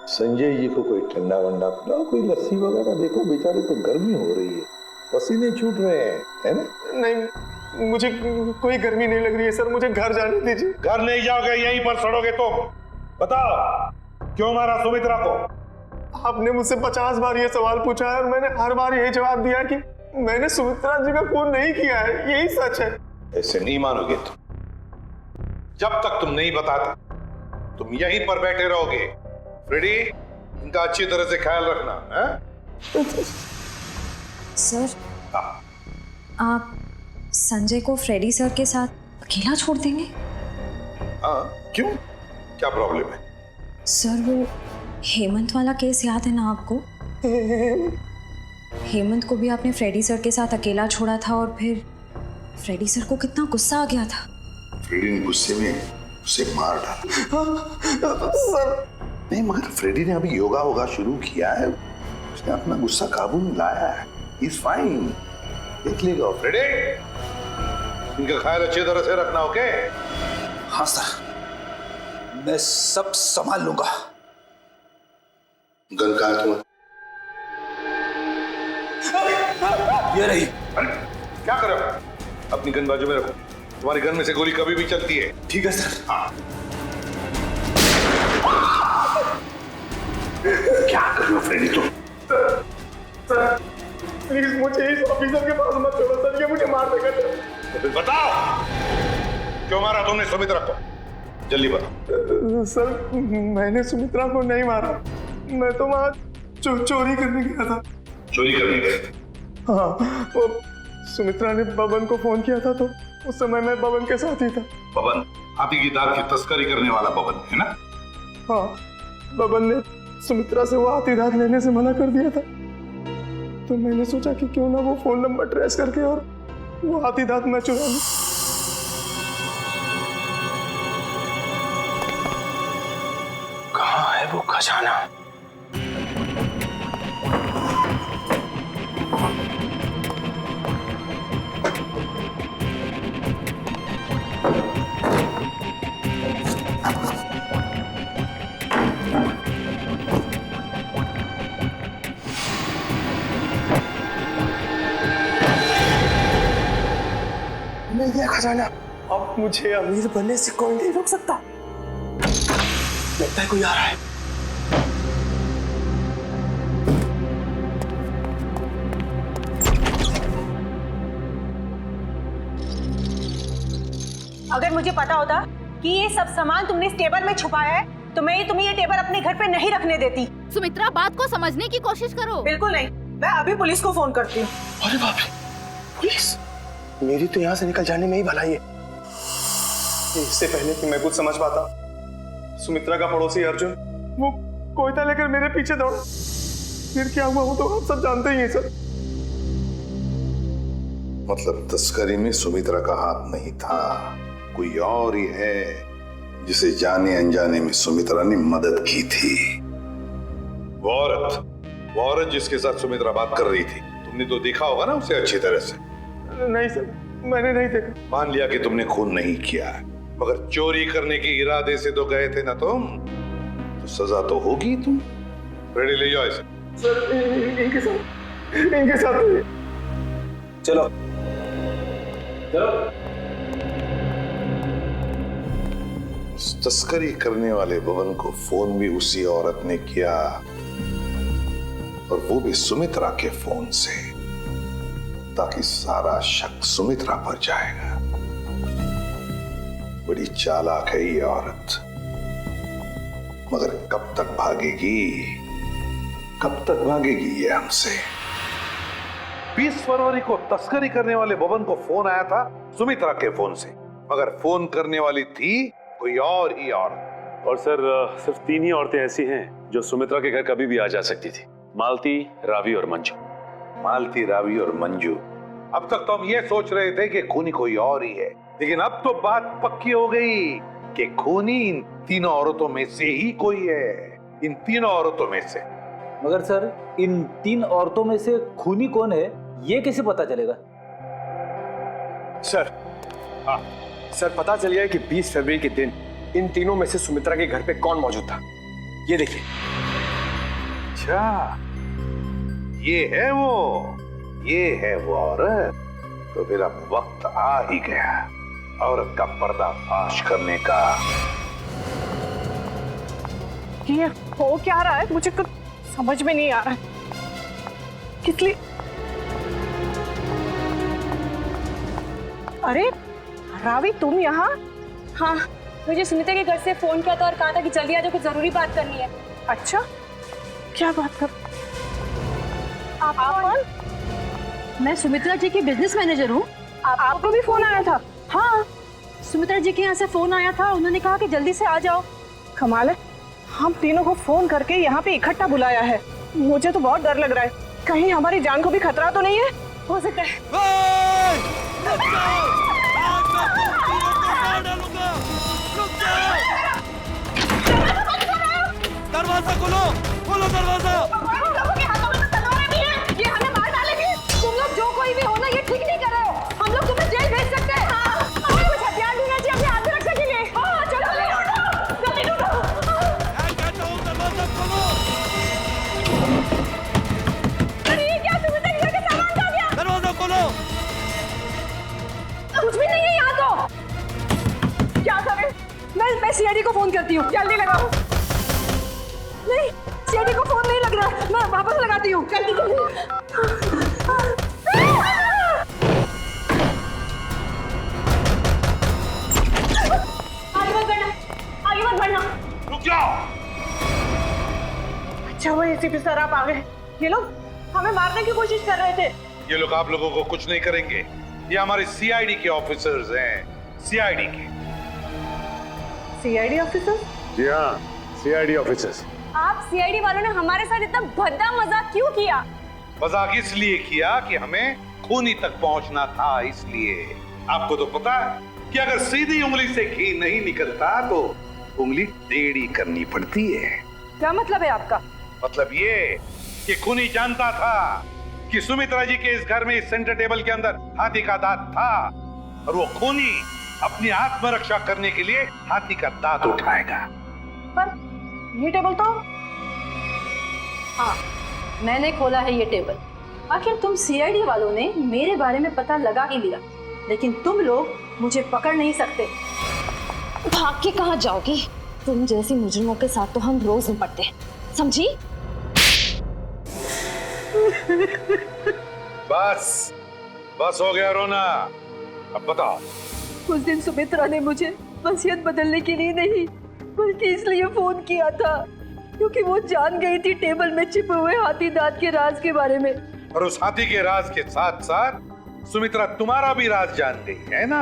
संजय जी को कोई ठंडा वंडा पिलाओ, कोई लस्सी वगैरह। देखो बेचारे तो गर्मी हो रही है, पसीने छूट रहे हैं, है ना? नहीं, मुझे कोई गर्मी नहीं लग रही है सर, मुझे घर जाने दीजिए। घर नहीं जाओगे, यहीं पर सड़ोगे तुम। बताओ, क्यों मारा सुमित्रा को? आपने मुझसे 50 बार ये सवाल पूछा है और मैंने हर बार यही जवाब दिया कि मैंने सुमित्रा जी का खून नहीं किया है, यही सच है। ऐसे नहीं मानोगे तुम। जब तक तुम नहीं बताते तुम यहीं पर बैठे रहोगे। फ्रेडी, इनका अच्छी तरह से ख्याल रखना है? सर, आप संजय को फ्रेडी सर के साथ अकेला छोड़ देंगे? हाँ, क्यों? क्या प्रॉब्लम है? सर वो हेमंत वाला केस याद है ना आपको? हेमंत को भी आपने फ्रेडी सर के साथ अकेला छोड़ा था और फिर फ्रेडी सर को कितना गुस्सा आ गया था। फ्रेडी ने गुस्से में उसे मार डाला। सर नहीं, मगर फ्रेडी ने अभी योगा होगा शुरू किया है, उसने अपना गुस्सा काबू में लाया है। इज फाइन, देख लेगा। फ्रेडी, इनका ख्याल अच्छी तरह से रखना, ओके? हाँ सर, मैं सब संभाल लूंगा। गन कहाँ है तुम्हारा? ये रही। अरे क्या कर रहे हो? अपनी गन बाजू में रखो, तुम्हारी गन में से गोली कभी भी चलती है। ठीक है सर। हाँ। क्या कर रहे हो फ्रेडी तुम? सर प्लीज मुझे इस ऑफिसर के पास मत छोड़ो सर, ये मुझे मार देगा। तो फिर बताओ, क्यों मारा तुमने सुमित्रा को? जल्दी बताओ। सर मैंने सुमित्रा को नहीं मारा, मैं तो वहाँ चोरी करने गया था। चोरी करने गए? हाँ, वो सुमित्रा ने बबन को फोन किया था, तो उस समय मैं बबन के साथ ही था। बबन हाथी की दांत की तस्करी करने वाला बबन है ना? हाँ, बबन ने सुमित्रा से वो हाथी दांत लेने से मना कर दिया था, तो मैंने सोचा कि क्यों ना वो फोन नंबर ट्रेस करके और वो हाथी दांत मैं चुरा लूं। कहाँ है वो खजाना? मिल गया खजाना। अब मुझे अमीर बनने से कोई नहीं रोक सकता। लगता है कोई आ रहा है। अगर मुझे पता होता कि ये सब सामान तुमने इस टेबल में छुपाया है तो मैं तुम्हें ये टेबल अपने घर पे नहीं रखने देती। सुमित्रा, बात को समझने की कोशिश करो। बिल्कुल नहीं, मैं अभी पुलिस को फोन करती हूँ। अरे बाप रे, पुलिस? मेरी तो यहाँ से निकल जाने में ही भलाई है। इससे पहले कि मैं कुछ समझ पाता, सुमित्रा का पड़ोसी अर्जुन वो कोयता लेकर मेरे पीछे दौड़ा। फिर क्या हुआ वो तो आप सब जानते ही हैं सर। मतलब तस्करी में सुमित्रा का हाथ नहीं था, कोई और ही है जिसे जाने अनजाने में सुमित्रा ने मदद की थी। वो औरत जिसके साथ सुमित्रा बात कर रही थी, तुमने तो देखा होगा ना उसे अच्छी तरह से? नहीं सर, मैंने नहीं देखा। मान लिया कि तुमने खून नहीं किया, मगर चोरी करने के इरादे से तो गए थे ना तुम, तो सजा तो होगी तुम। रेडी, ले जाओ इसे। सर इनके साथ चलो चलो। तस्करी करने वाले भवन को फोन भी उसी औरत ने किया, और वो भी सुमित्रा के फोन से, ताकि सारा शक सुमित्रा पर जाएगा। बड़ी चालाक है ये औरत, मगर कब तक भागेगी ये हमसे। 20 फरवरी को तस्करी करने वाले भवन को फोन आया था सुमित्रा के फोन से, मगर फोन करने वाली थी कोई और ही औरत। और सर सिर्फ 3 ही औरतें ऐसी हैं जो सुमित्रा के घर कभी भी आ जा सकती थी, मालती, रावी और मंजू। मालती, रावी और मंजू। अब तक तो हम ये सोच रहे थे कि खूनी कोई और ही है, लेकिन अब तो बात पक्की हो गई कि खूनी इन तीनों औरतों में से ही कोई है। इन तीनों औरतों में से। मगर सर इन 3 औरतों में से खूनी कौन है ये कैसे पता चलेगा? सर, हाँ सर, पता चल गया कि 20 फरवरी के दिन इन तीनों में से सुमित्रा के घर पे कौन मौजूद था। ये देखिए। अच्छा, ये है वो औरत। तो फिर अब वक्त आ ही गया औरत का पर्दाफाश करने का। ये हो क्या रहा है, मुझे कुछ समझ में नहीं आ रहा है। किस लिए? अरे रावी, तुम यहाँ? हाँ, मुझे सुमित्रा के घर से फोन किया था और कहा था कि जल्दी आ जाओ, कुछ जरूरी बात करनी है। अच्छा, क्या बात कर? आप कौन? मैं सुमित्रा जी की बिजनेस मैनेजर हूँ। आपको भी फोन आया था? हाँ, सुमित्रा जी के यहाँ से फोन आया था, उन्होंने कहा कि जल्दी से आ जाओ। कमाल है, हम तीनों को फोन करके यहाँ पे इकट्ठा बुलाया है। मुझे तो बहुत डर लग रहा है, कहीं हमारी जान को भी खतरा तो नहीं है। हो सकता है दरवाजा खोलो, खोलो दरवाजा। ये हमें मार डालेंगे। तुम लोग जो कोई भी हो ना, ये ठीक नहीं कर रहे हो। हम लोग तुम्हें जेल भेज सकते हैं। हमें कुछ हथियार देना चाहिए अपने आत्मरक्षा के लिए। चलो जल्दी ढूंढो। दरवाजा खोलो। अरे ये क्या, सुमित्रा के घर का सामान खा गया। दरवाजा खोलो। कुछ भी नहीं है यहाँ तो। क्या करें? मैं सीआईडी को फोन करती हूँ, जल्दी लगाओ। नहीं, सीआईडी को फोन नहीं लग रहा है, मैं वापस लगाती हूँ। जल्दी जल्दी। आगे मत बढ़ना, आगे मत बढ़ना। रुक जाओ। अच्छा वो एसीपी सर आप आ गए। ये लोग हमें मारने की कोशिश कर रहे थे। ये लोग आप लोगों को कुछ नहीं करेंगे। ये हमारे सीआईडी के ऑफिसर्स हैं, सीआईडी के। CID officer? जी हाँ, सीआईडी ऑफिसर्स। आप सीआईडी वालों ने हमारे साथ इतना भद्दा मजाक क्यों किया? मजाक इसलिए किया कि हमें खूनी तक पहुंचना था, इसलिए। आपको तो पता है कि अगर सीधी उंगली से घी नहीं निकलता तो उंगली टेढ़ी करनी पड़ती है। क्या मतलब है आपका? मतलब ये कि खूनी जानता था कि सुमित्रा जी के इस घर में, इस सेंटर टेबल के अंदर हाथी का दांत था, और वो खूनी अपनी आत्मरक्षा करने के लिए हाथी का दांत उठाएगा। पर ये टेबल तो... हाँ, मैंने खोला है ये टेबल। आखिर तुम सीआईडी वालों ने मेरे बारे में पता लगा ही लिया, लेकिन तुम लोग मुझे पकड़ नहीं सकते। भाग के कहाँ जाओगी? तुम जैसी मुजरिमों के साथ तो हम रोज निपटते हैं, समझी? बस बस हो गया रोना। अब बताओ। उस दिन सुमित्रा ने मुझे वसीयत बदलने के लिए नहीं, बल्कि इसलिए फोन किया था क्योंकि वो जान गई थी टेबल में छिपे हुए हाथी दांत के राज के बारे में। और उस हाथी के राज के साथ साथ सुमित्रा तुम्हारा भी राज जान गई है ना।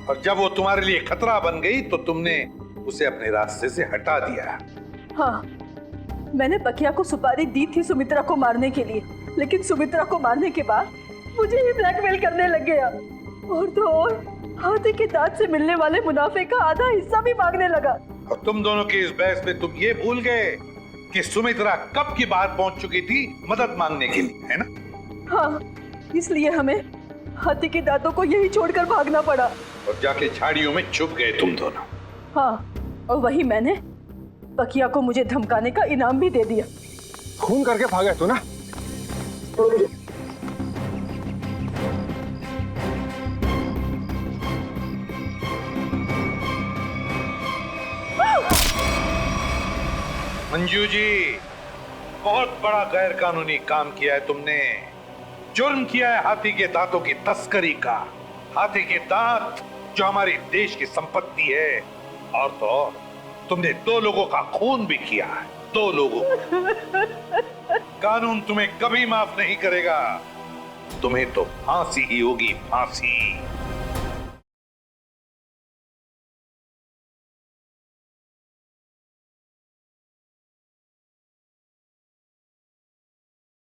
और जब वो तुम्हारे लिए खतरा बन गई तो तुमने उसे अपने रास्ते से हटा दिया। हाँ, मैंने बकिया को सुपारी दी थी सुमित्रा को मारने के लिए, लेकिन सुमित्रा को मारने के बाद मुझे ही ब्लैकमेल करने लग गया। और तो और हाथी के दांत से मिलने वाले मुनाफे का आधा हिस्सा भी मांगने लगा। और तुम दोनों की इस बहस में तुम ये भूल गए कि सुमित्रा कब की बात पहुंच चुकी थी मदद मांगने के लिए, है ना? हाँ, इसलिए हमें हाथी के दांतों को यही छोड़कर भागना पड़ा। और जाके झाड़ियों में छुप गए तुम दोनों। हाँ, और वही मैंने बकिया को मुझे धमकाने का इनाम भी दे दिया। खून करके भागा तू ना। मंजू जी, बहुत बड़ा गैर कानूनी काम किया है तुमने। जुर्म किया है हाथी के दांतों की तस्करी का। हाथी के दांत जो हमारे देश की संपत्ति है, और तो और तुमने 2 लोगों का खून भी किया है, 2 लोगों। कानून तुम्हें कभी माफ नहीं करेगा। तुम्हें तो फांसी ही होगी, फांसी।